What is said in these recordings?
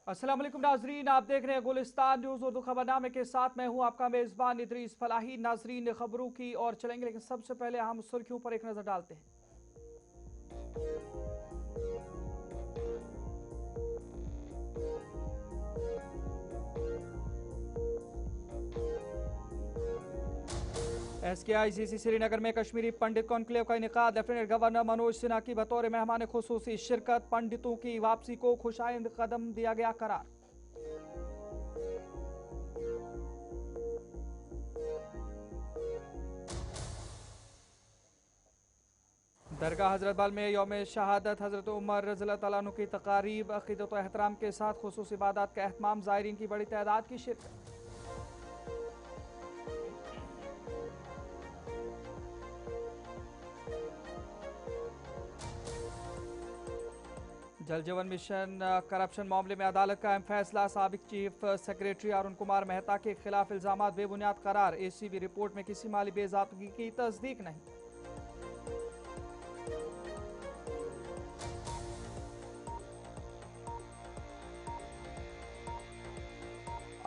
अस्सलाम वालेकुम नाजरीन, आप देख रहे हैं गुलिस्तान न्यूज उर्दू खबरनामे के साथ मैं हूं आपका मेजबान इदरीस फलाही। नाजरीन खबरों की और चलेंगे, लेकिन सबसे पहले हम सुर्खियों पर एक नजर डालते हैं। SKICC श्रीनगर में कश्मीरी पंडित कॉन्क्लेव का इनेकाद। लेफ्टिनेंट गवर्नर मनोज सिन्हा की बतौर मेहमान खुसूसी शिरकत। पंडितों की वापसी को खुशाइंद कदम दिया गया करार। दरगाह हजरत बल में यौम शहादत हजरत उमर रज़ियल्लाहु तआला अन्हु की तकारीब। अक़ीदत व एहतराम के साथ खुसूसी इबादत का एहतमाम। ज़ायरीन की बड़ी तादाद की शिरकत। जल जीवन मिशन करप्शन मामले में अदालत का अहम फैसला। साबिक चीफ सेक्रेटरी अरुण कुमार मेहता के खिलाफ इल्जामात बेबुनियाद करार। ACB रिपोर्ट में किसी माली बेज़ाबतगी की तस्दीक नहीं।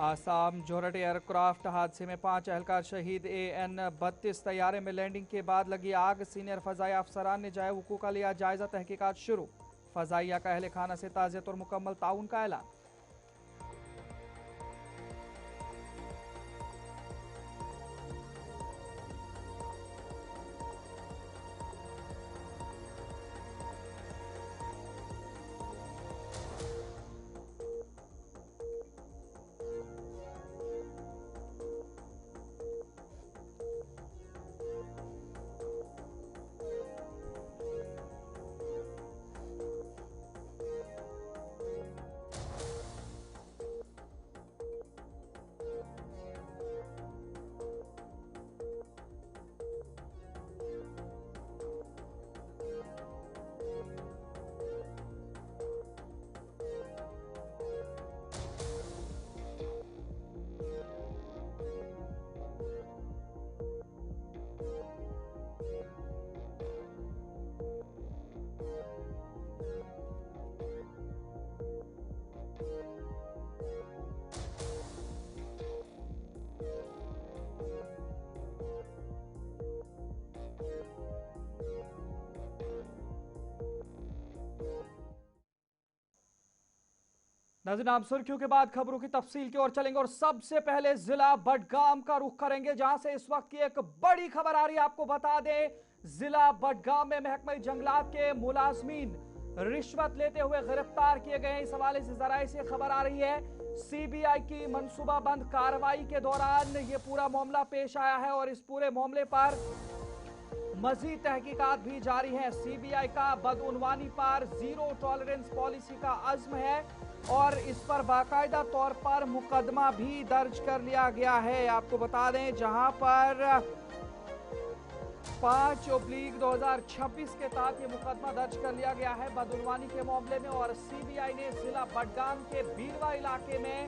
आसाम जोहरट एयरक्राफ्ट हादसे में 5 एहलकार शहीद। AN-32 तैयारे में लैंडिंग के बाद लगी आग। सीनियर फजाई अफसरान ने जाए वकूअ का लिया जायजा। तहकीकात शुरू। फजाइया का अहल खाना से ताज़ियत और मुकम्मल ताउन का ऐलान। नाज़रीन, आप सुर्खियों के बाद खबरों की तफसील की ओर चलेंगे और सबसे पहले जिला बडगाम का रुख करेंगे, जहां से इस वक्त की एक बड़ी खबर आ रही है। आपको बता दें, जिला बडगाम में महकमा जंगलात के मुलाजमीन रिश्वत लेते हुए गिरफ्तार किए गए हैं। इस हवाले से जराये से खबर आ रही है। CBI की मनसूबाबंद कार्रवाई के दौरान ये पूरा मामला पेश आया है और इस पूरे मामले पर मजीद तहकीकात भी जारी है। CBI का बदउनवानी पर जीरो टॉलरेंस पॉलिसी का अज़्म है और इस पर बाकायदा तौर पर मुकदमा भी दर्ज कर लिया गया है। आपको बता दें, जहां पर 5/2026 के तहत ये मुकदमा दर्ज कर लिया गया है बदउनवानी के मामले में। और CBI ने जिला बडगाम के बीरवा इलाके में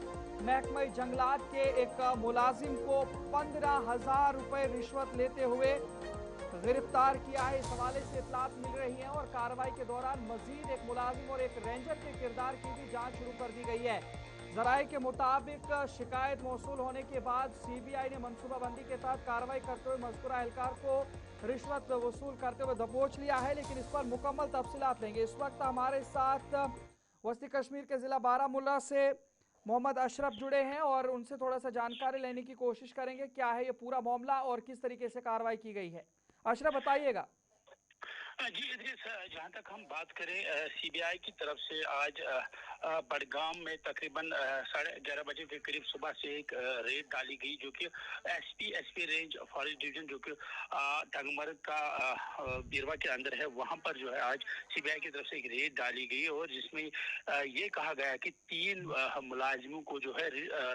महकमा जंगलात के एक मुलाजिम को 15,000 रुपए रिश्वत लेते हुए गिरफ्तार किया है। इस हवाले से इतलात मिल रही है और कार्रवाई के दौरान मजीद एक मुलाजिम और एक रेंजर के किरदार की भी जांच शुरू कर दी गई है। जराये के मुताबिक शिकायत मौसूल होने के बाद CBI ने मनसूबाबंदी के तहत कार्रवाई करते हुए मज़कूरा एहलकार को रिश्वत वसूल करते हुए दबोच लिया है, लेकिन इस पर मुकम्मल तफसीलात लेंगे। इस वक्त हमारे साथ वस्ती कश्मीर के जिला बारामुल्ला से मोहम्मद अशरफ जुड़े हैं और उनसे थोड़ा सा जानकारी लेने की कोशिश करेंगे, क्या है ये पूरा मामला और किस तरीके से कार्रवाई की गई है। अशरफ, बताइएगा। जी इदरीस, जहाँ तक हम बात करें CBI की तरफ से आज बडगाम में तकरीबन 11:30 बजे के करीब सुबह से एक रेड डाली गई, जो कि SP रेंज फॉरेस्ट डिवीजन जो कि टंगमर्ग का बीरवा के अंदर है, वहाँ पर जो है आज CBI की तरफ से एक रेड डाली गई और जिसमें ये कहा गया कि 3 मुलाजिमों को जो है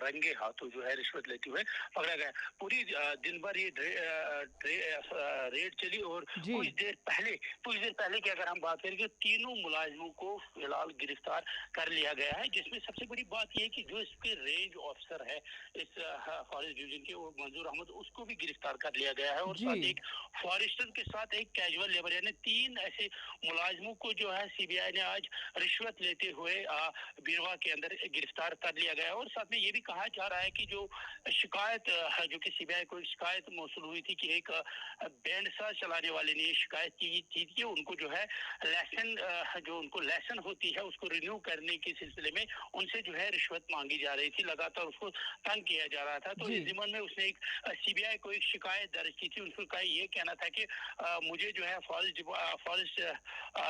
रंगे हाथों जो है रिश्वत लेते हुए पकड़ा गया। पूरी दिन भर ये रेड चली और जी। कुछ देर पहले कुछ देर पहले की अगर हम बात करें, तीनों मुलाजिमों को फिलहाल गिरफ्तार कर लिया गया है, जिसमें सबसे बड़ी बात यह है कि जो इसके रेंज ऑफिसर है इस फॉरेस्ट डिवीजन के, वो मंजूर अहमद, उसको भी गिरफ्तार कर लिया गया है। और साथ एक फॉरेस्टर के साथ एक कैजुअल लेबर, यानी 3 ऐसे मुलाजिमों को जो है सीबीआई ने आज रिश्वत लेते हुए बीरवा के अंदर गिरफ्तार कर लिया गया है। और साथ में ये भी कहा जा रहा है कि जो शिकायत जो कि सीबीआई को शिकायत मौसूल हुई थी कि एक बैंड सा चलाने वाले ने शिकायत की थी कि उनको जो है लाइसेंस, जो उनको लाइसेंस होती है उसको रिन्यू करने के सिलसिले में उनसे जो है रिश्वत मांगी जा रही थी, लगातार उसको तंग किया जा रहा था। तो इस जिम्मन में उसने एक सीबीआई को एक शिकायत दर्ज की थी। उनका ये कहना था कि मुझे जो है फॉरेस्ट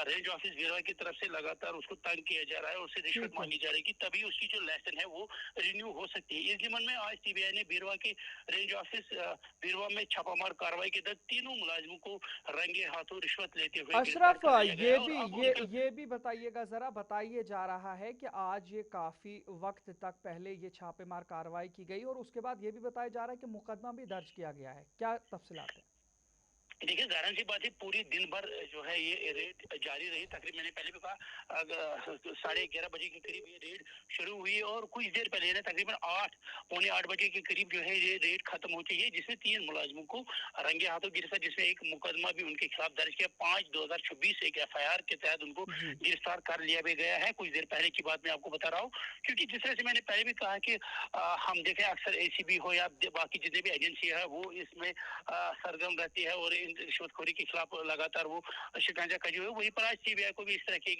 रेंज ऑफिस बीरवा की तरफ से लगातार उसको तंग किया जा रहा है, उससे रिश्वत मांगी जा रही है, तभी उसकी जो लाइसेंस है वो रिन्यू हो सकती है। इस जिम्मन में आज सीबीआई ने बीरवा के रेंज ऑफिस बीरवा में छापामार कार्रवाई के तहत तीनों मुलाजिमों को रंगे हाथों रिश्वत लेते हुए अशरफ, ये भी बताइएगा, जरा बताइए जा रहा है कि आज ये काफी वक्त तक पहले ये छापेमार कार्रवाई की गई और उसके बाद ये भी बताया जा रहा है कि मुकदमा भी दर्ज किया गया है, क्या तफसीलात है? देखिए, जाहिर सी बात है, पूरी दिन भर जो है ये रेड जारी रही। तकरीबन मैंने पहले भी कहा 11:30 बजे के करीब ये रेड शुरू हुई और कुछ देर पहले तकरीबन 8 पौने 8 बजे के करीब जो है ये रेड खत्म हो चुकी है, जिसमें 3 मुलाजिमों को रंगे हाथों गिरफ्तार, जिसमें एक मुकदमा भी उनके खिलाफ दर्ज किया। 5/2026 एक FIR के तहत उनको गिरफ्तार कर लिया भी गया है। कुछ देर पहले की बात मैं आपको बता रहा हूँ, क्योंकि जिस तरह से मैंने पहले भी कहा कि हम देखें अक्सर ACB हो या बाकी जितने भी एजेंसी है वो इसमें सरगर्म रहती है और रिश्वतखोरी के खिलाफ लगातार वो शिकंजा कसी हुई। वहीं पर आज सीबीआई को भी इस तरह की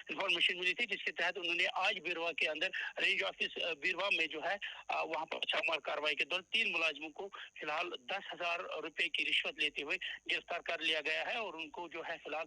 इंफॉर्मेशन मिली थी, जिसके तहत उन्होंने आज बीरवा के अंदर रेंज ऑफिस बीरवा में जो है वहां पर छापामार कार्रवाई के दौरान 3 मुलाजिमों को फिलहाल 10,000 रुपए की रिश्वत लेते हुए गिरफ्तार कर लिया गया है और उनको जो है फिलहाल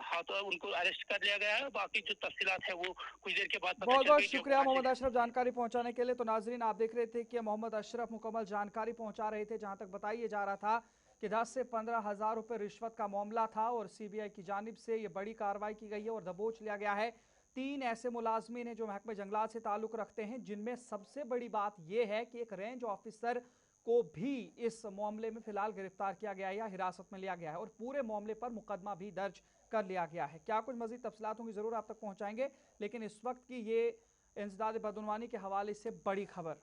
हाथों उनको अरेस्ट कर लिया गया है। बाकी जो तफसीलात है वो कुछ देर के बाद पता बहुत बहुत शुक्रिया मोहम्मद अशरफ जानकारी पहुंचाने के लिए। तो नाजरीन, आप देख रहे थे कि मोहम्मद अशरफ मुकम्मल जानकारी पहुंचा रहे थे, जहां तक बताइए जा रहा था कि 10 से 15,000 रुपए रिश्वत का मामला था और सीबीआई की जानिब से ये बड़ी कार्रवाई की गई है और दबोच लिया गया है 3 ऐसे मुलाजमीन हैं जो महकमे जंगलात से ताल्लुक रखते हैं, जिनमें सबसे बड़ी बात यह है कि एक रेंज ऑफिसर को भी इस मामले में फिलहाल गिरफ्तार किया गया है या हिरासत में लिया गया है और पूरे मामले पर मुकदमा भी दर्ज कर लिया गया है। क्या कुछ मजीद तफसीलात होंगी जरूर आप तक पहुंचाएंगे, लेकिन इस वक्त की ये इंसदाद बदउनवानी के हवाले से बड़ी खबर।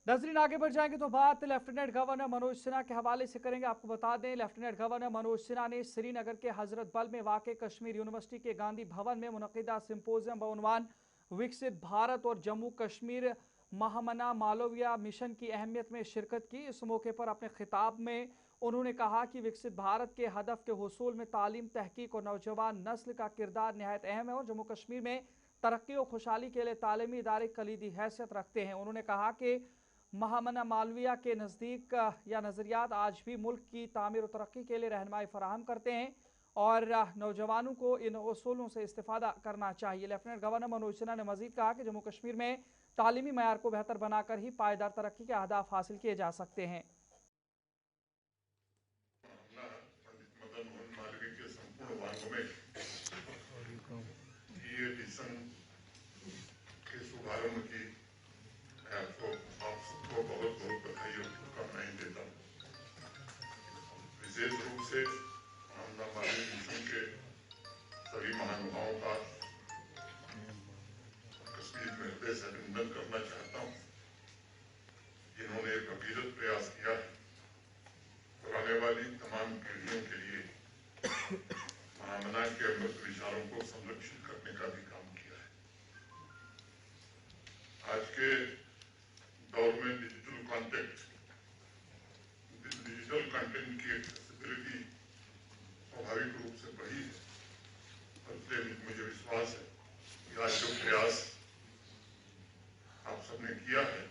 नाज़रीन, आगे बढ़ जाएंगे तो बात लेफ्टिनेंट गवर्नर मनोज सिन्हा के हवाले से करेंगे। आपको बता दें, लेफ्टिनेंट गवर्नर मनोज सिन्हा ने श्रीनगर के हजरत बल में वाक़ कश्मीर यूनिवर्सिटी के गांधी भवन में मुनक़िदा सिंपोजियम बउनवान विकसित भारत और जम्मू कश्मीर महामना मालवीय मिशन की अहमियत में शिरकत की। इस मौके पर अपने खिताब में उन्होंने कहा कि विकसित भारत के हदफ के हुसूल में तालीम, तहकीक और नौजवान नस्ल का किरदार नहायत अहम है और जम्मू कश्मीर में तरक्की और खुशहाली के लिए तालीमी इदारे कलीदी हैसियत रखते हैं। उन्होंने कहा कि महामना मालवीय के नज़दीक या नज़रियात आज भी मुल्क की तामीर और तरक्की के लिए रहनुमाई फराहम करते हैं और नौजवानों को इन उसूलों से इस्तेफादा करना चाहिए। लेफ्टिनेंट गवर्नर मनोज सिन्हा ने मजीद कहा कि जम्मू कश्मीर में तालीमी मयार को बेहतर बनाकर ही पायदार तरक्की के अहदाफ हासिल किए जा सकते हैं। विशेष रूप से मालवीय मिशन के सभी महानुभावों का कश्मीर में हृदय से अभिनंदन करना चाहता हूँ, जिन्होंने एक अभिरत प्रयास किया है और आने वाली तमाम पीढ़ियों के लिए महामना के अमृत विचारों को संरक्षित करने का भी काम किया है। आज के दौर में डिजिटल कंटेंट की एक्सेसिबिलिटी स्वाभाविक रूप से बढ़ी है, इसलिए मुझे विश्वास है कि आज जो प्रयास आप सबने किया है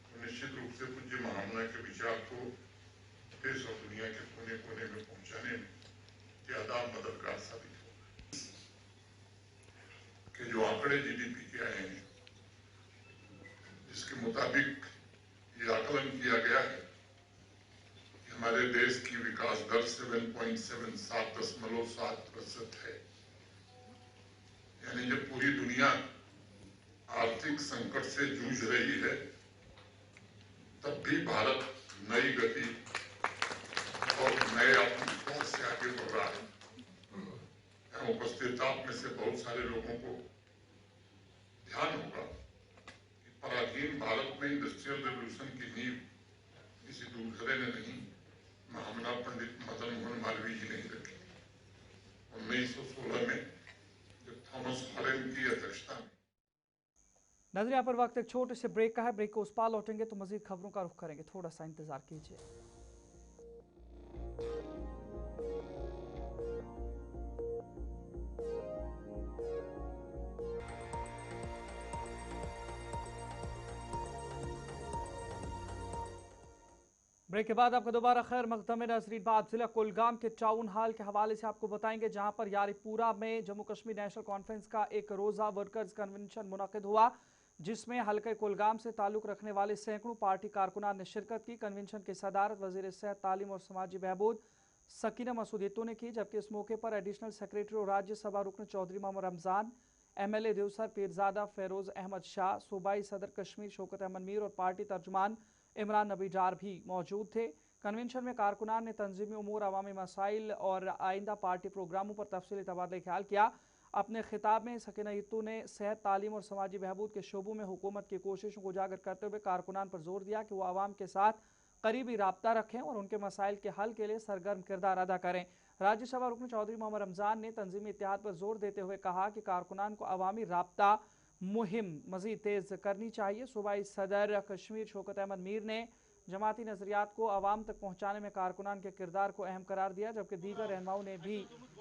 तो निश्चित रूप से पूज्य महामना के विचार को देश और दुनिया के कोने कोने में पहुंचाने में ज्यादा मददगार साबित होगा। कि जो आंकड़े GDP के आए हैं, जिसके मुताबिक ये आकलन किया गया है कि हमारे देश की विकास दर 7.7% है, यानी जब पूरी दुनिया आर्थिक संकट से जूझ रही है तब भी भारत नई गति आगे बढ़ रहा है। यहाँ उपस्थित आप में से बहुत सारे लोगों को ध्यान होगा कि पराधीन भारत में इंडस्ट्रियल रेवोल्यूशन की नींव किसी दूसरे ने नहीं, महामना पंडित मदन मोहन मालवीय जी ने रखी। 1916 में जब थॉमस हॉलन की अध्यक्षता में। नजर यहाँ पर वक्त एक छोटे से ब्रेक का है। ब्रेक को उस पार लौटेंगे तो मजीद खबरों का रुख करेंगे, थोड़ा सा इंतजार कीजिए। ब्रेक के बाद आपका दोबारा खैर मकदम नजरीन। बाद जिला कुलगाम के टाउन हॉल के हवाले से आपको बताएंगे, जहां पर यारीपुरा में जम्मू कश्मीर नेशनल कॉन्फ्रेंस का एक रोजा वर्कर्स कन्वेंशन मुनक़िद हुआ, जिसमें हल्के कुलगाम से ताल्लुक रखने वाले सैकड़ों पार्टी कारकुनान ने शिरकत की। कन्वेंशन की सदारत वजीर सेहत, तालीम और समाजी बहबूद सकीना मसूद ने की, जबकि इस मौके पर एडिशनल सेक्रेटरी और राज्यसभा रुकन चौधरी मोहम्मद रमजान, MLA देवसर पीरजादा फेरोज अहमद शाह, सूबाई सदर कश्मीर शौकत अहमद मीर और पार्टी तर्जुमान इमरान नबी डार भी मौजूद थे। कन्वेंशन में कारकुनान ने तंजीमी उमूर, अवामी मसाइल और आइंदा पार्टी प्रोग्रामों पर तफसीली तबादला ख्याल किया। अपने खिताब में सकीना यत्तू ने सेहत, तालीम और समाजी बहबूद के शोबों में हुकूमत की कोशिशों को उजागर करते हुए कारकुनान पर जोर दिया कि वह आवाम के साथ करीबी राब्ता रखें और उनके मसाइल के हल के लिए सरगर्म किरदार अदा करें। राज्यसभा रुकन चौधरी मोहम्मद रमजान ने तंजीमी इत्तेहाद पर जोर देते हुए कहा कि कारकुनान को अवामी राब्ता मुहिम मजीद तेज करनी चाहिए। सूबाई सदर कश्मीर शौकत अहमद मीर ने जमाती नजरियात को आवाम तक पहुँचाने में कारकुनान के किरदार को अहम करार दिया, जबकि दीगर रहनुमाओं ने भी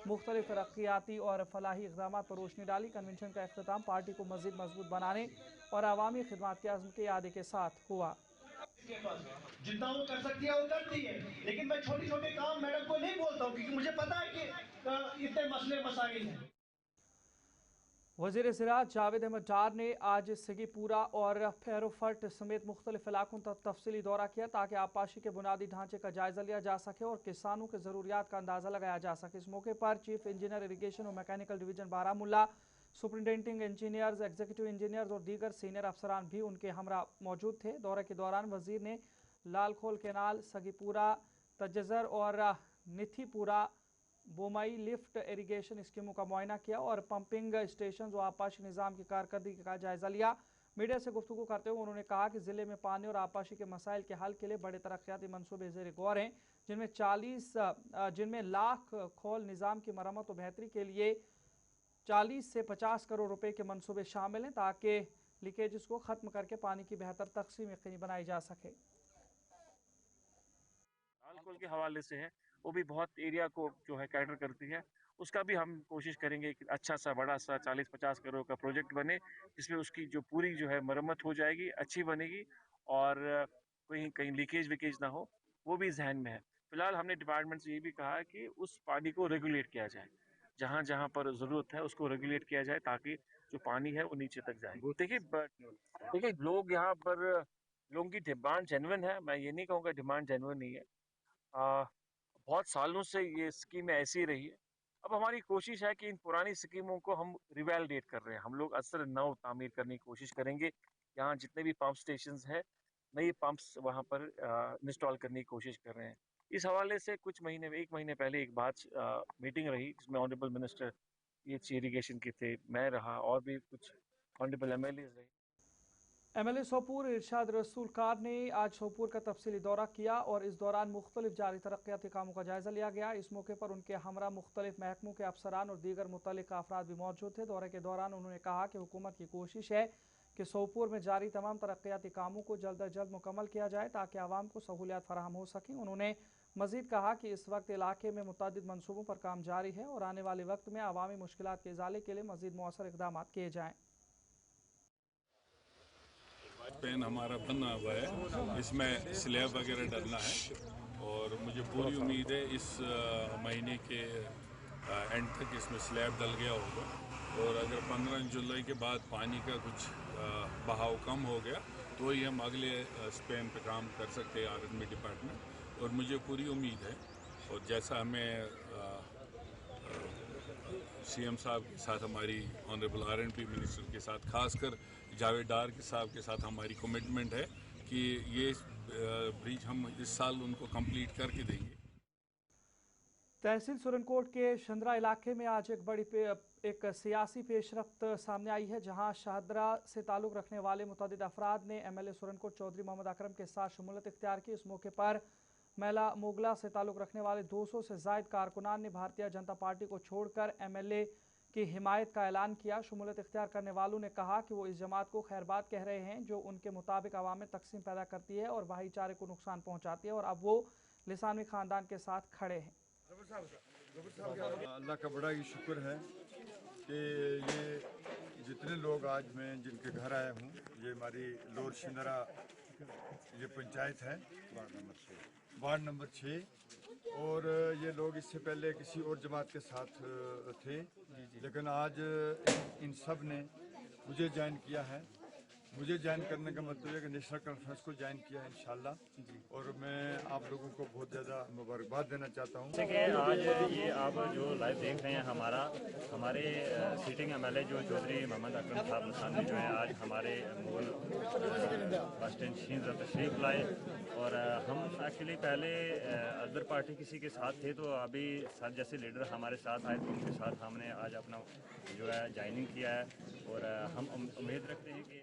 मुख्तलिफ तरक्याती और फलाही इक़दाम पर रोशनी डाली। कन्वेंशन का अख्ताम पार्टी को मजीद मजबूत बनाने और अवामी खिदमत के अज़्म के इरादे के साथ हुआ। जितना वो कर सकती है वो करती है, लेकिन मैं छोटे छोटे काम मैडम को नहीं बोलता हूँ, क्योंकि मुझे पता है कि इतने मसले मसाइल हैं। वज़ीर ज़राअत जावेद अहमद डार ने आज सगीपुरा और फेरोफट समेत मुख्तलिफ इलाकों तक तफसीली दौरा किया, ताकि आबपाशी के बुनियादी ढांचे का जायजा लिया जा सके और किसानों के ज़रूरियात का अंदाज़ा लगाया जा सके। इस मौके पर चीफ इंजीनियर इरीगेशन और mechanical division Baramulla, superintending engineers, executive engineers और दीगर सीनियर अफसरान भी उनके हमरा मौजूद थे। दौरे के दौरान वजीर ने लालखोल कैनाल, सगीपुरा, तजजर और निथिपुरा बोमई लिफ्ट इरीगेशन स्कीमों का मुआयना किया और पंपिंग स्टेशन और आबपाशी निज़ाम की कारकर्दगी का जायजा लिया। मीडिया से गुफ्तगू करते हुए उन्होंने कहा कि ज़िले में पानी और आबपाशी के मसाइल के हल के लिए बड़े तरक्याती मनसूबे ज़ेर गौर हैं, जिनमें लाख खोल निज़ाम की मरम्मत और बेहतरी के लिए 40 से 50 करोड़ रुपए के मनसूबे शामिल हैं, ताकि लीकेजेस को ख़त्म करके पानी की बेहतर तकसीम यकीनी बनाई जा सके। लालकोल के हवाले से है, वो भी बहुत एरिया को जो है कैटर करती है, उसका भी हम कोशिश करेंगे कि अच्छा सा बड़ा सा 40-50 करोड़ का प्रोजेक्ट बने, जिसमें उसकी जो पूरी जो है मरम्मत हो जाएगी, अच्छी बनेगी और कहीं कहीं लीकेज विकेज ना हो, वो भी जहन में है। फिलहाल हमने डिपार्टमेंट से ये भी कहा है कि उस पानी को रेगुलेट किया जाए, जहाँ जहाँ पर ज़रूरत है उसको रेगुलेट किया जाए, ताकि जो पानी है वो नीचे तक जाए। देखिए लोग यहाँ पर लोगों की डिमांड जेन्युइन है, मैं ये नहीं कहूँगा डिमांड जेन्युइन नहीं है। बहुत सालों से ये स्कीम ऐसी रही है। अब हमारी कोशिश है कि इन पुरानी स्कीमों को हम रिवैलिडेट कर रहे हैं। हम लोग अक्सर नव तामीर करने की कोशिश करेंगे। यहाँ जितने भी पंप स्टेशंस हैं, नए पंप्स वहाँ पर इंस्टॉल करने की कोशिश कर रहे हैं। इस हवाले से कुछ महीने में 1 महीने पहले एक मीटिंग रही, जिसमें ऑनरेबल मिनिस्टर इरिगेशन के थे, मैं रहा और भी कुछ ऑनरेबल MLAs रहे। MLA सोपूर इरशाद रसूल कार ने आज सोपूर का तफसीली दौरा किया और इस दौरान मुख्तलिफ जारी तरक्याती कामों का जायजा लिया गया। इस मौके पर उनके हमरा मुख्तलिफ महकमों के अफसरान और दीगर मुतल्लिका अफराद भी मौजूद थे। दौरे के दौरान उन्होंने कहा कि हुकूमत की कोशिश है कि सोपूर में जारी तमाम तरक्याती कामों को जल्द अज जल्द मुकम्मल किया जाए, ताकि आवाम को सहूलियात फराहम हो सकें। उन्होंने मजीद कहा कि इस वक्त इलाके में मुतअद्दिद मनसूबों पर काम जारी है और आने वाले वक्त में अवामी मुश्किलात के इजाले के लिए मजीद मौसर इकदाम किए जाएँ। पेन हमारा बना हुआ है, इसमें स्लैब वगैरह डलना है और मुझे पूरी उम्मीद है इस महीने के एंड तक इसमें स्लैब डल गया होगा। और अगर 15 जुलाई के बाद पानी का कुछ बहाव कम हो गया तो ही हम अगले स्पैन पे काम कर सकते हैं आर्मी डिपार्टमेंट, और मुझे पूरी उम्मीद है। और जैसा हमें CM साहब के साथ, हमारी ऑनरेबल R&P मिनिस्टर के साथ, खासकर जावेद डार के साहब के साथ हमारी कमिटमेंट है कि ये ब्रिज हम इस साल उनको कंप्लीट करके देंगे। तहसील सुरनकोट के शंदरा इलाके में आज एक सियासी पेशरफ्त सामने आई है, जहां शाहदरा से ताल्लुक रखने वाले मुतअद्दिद अफराद ने एमएलए सुरनकोट चौधरी मोहम्मद अकरम के साथ शमूलियत इख्तियार की। इस मौके पर मेला मोगला से ताल्लुक रखने वाले 200 से जायद कारकुनान ने भारतीय जनता पार्टी को छोड़कर एमएलए की हिमायत का ऐलान किया। शमूलियत इख्तियार करने वालों ने कहा कि वो इस जमात को खैरबाद कह रहे हैं, जो उनके मुताबिक अवाम में तकसीम पैदा करती है और भाईचारे को नुकसान पहुँचाती है, और अब वो लिसानवी खानदान के साथ खड़े हैं। अल्लाह का बड़ा ही शुक्र है कि ये जितने लोग आज मैं जिनके घर आया हूँ, ये हमारी लोअर शिंदरा ये पंचायत है, वार्ड नंबर 6, और ये लोग इससे पहले किसी और जमात के साथ थे, लेकिन आज इन सब ने मुझे ज्वाइन किया है। मुझे ज्वाइन करने का मतलब है कि नेशनल कॉन्फ्रेंस को ज्वाइन किया है इंशाल्लाह, और मैं आप लोगों को बहुत ज़्यादा मुबारकबाद देना चाहता हूँ। जैसे कि आज ये आप जो लाइव देख रहे हैं, हमारे सीटिंग एमएलए जो चौधरी मोहम्मद अकरम साहब लसानी जो है आज हमारे मूल बस स्टैंड शींद्रा तशरीफ लाए, और हम एक्चुअली पहले अदर पार्टी किसी के साथ थे, तो अभी सर जैसे लीडर हमारे साथ आए तो उनके साथ हमने आज अपना जो है ज्वाइनिंग किया है, और हम उम्मीद रखते हैं कि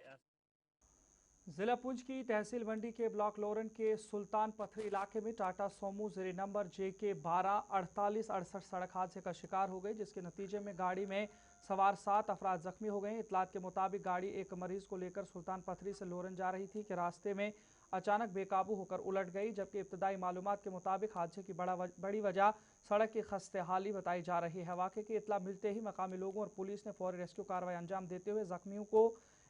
जिला पुंछ की तहसील मंडी के ब्लॉक लोरन के सुल्तान पथरी इलाके में टाटा सोमू ज़ेरे नंबर JK 124868 सड़क हादसे का शिकार हो गई, जिसके नतीजे में गाड़ी में सवार 7 अफराद जख्मी हो गए। इतलात के मुताबिक गाड़ी एक मरीज को लेकर सुल्तान पथरी से लोरन जा रही थी कि रास्ते में अचानक बेकाबू होकर उलट गई, जबकि इब्तदाई मालूमात के मुताबिक हादसे की बड़ी वजह सड़क की खस्ते हाली बताई जा रही है। वाक़े की इतला मिलते ही मकामी लोगों और पुलिस ने फौरी रेस्क्यू कार्रवाई अंजाम देते हुए जख्मियों को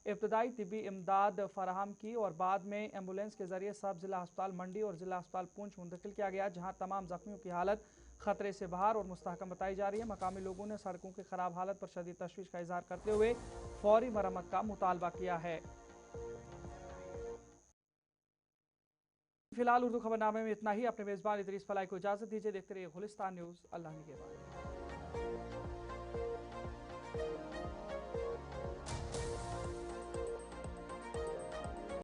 इब्तदाई तिब्बी इमदाद फराहम की, और बाद में एम्बुलेंस के जरिए सब जिला अस्पताल मंडी और जिला अस्पताल पुंछ मुंतकिल किया गया, जहां तमाम जख्मियों की हालत खतरे से बाहर और मुस्तहकम बताई जा रही है। मकामी लोगों ने सड़कों की खराब हालत पर शदीद तशवीश का इजहार करते हुए फौरी मरम्मत का मुतालबा किया है। फिलहाल उर्दू खबरनामे में इतना ही। अपने मेजबान इदरीस फलाई को इजाजत दीजिए। देखते रहिए गुलिस्तान न्यूज़। अल्लाह निगहबान।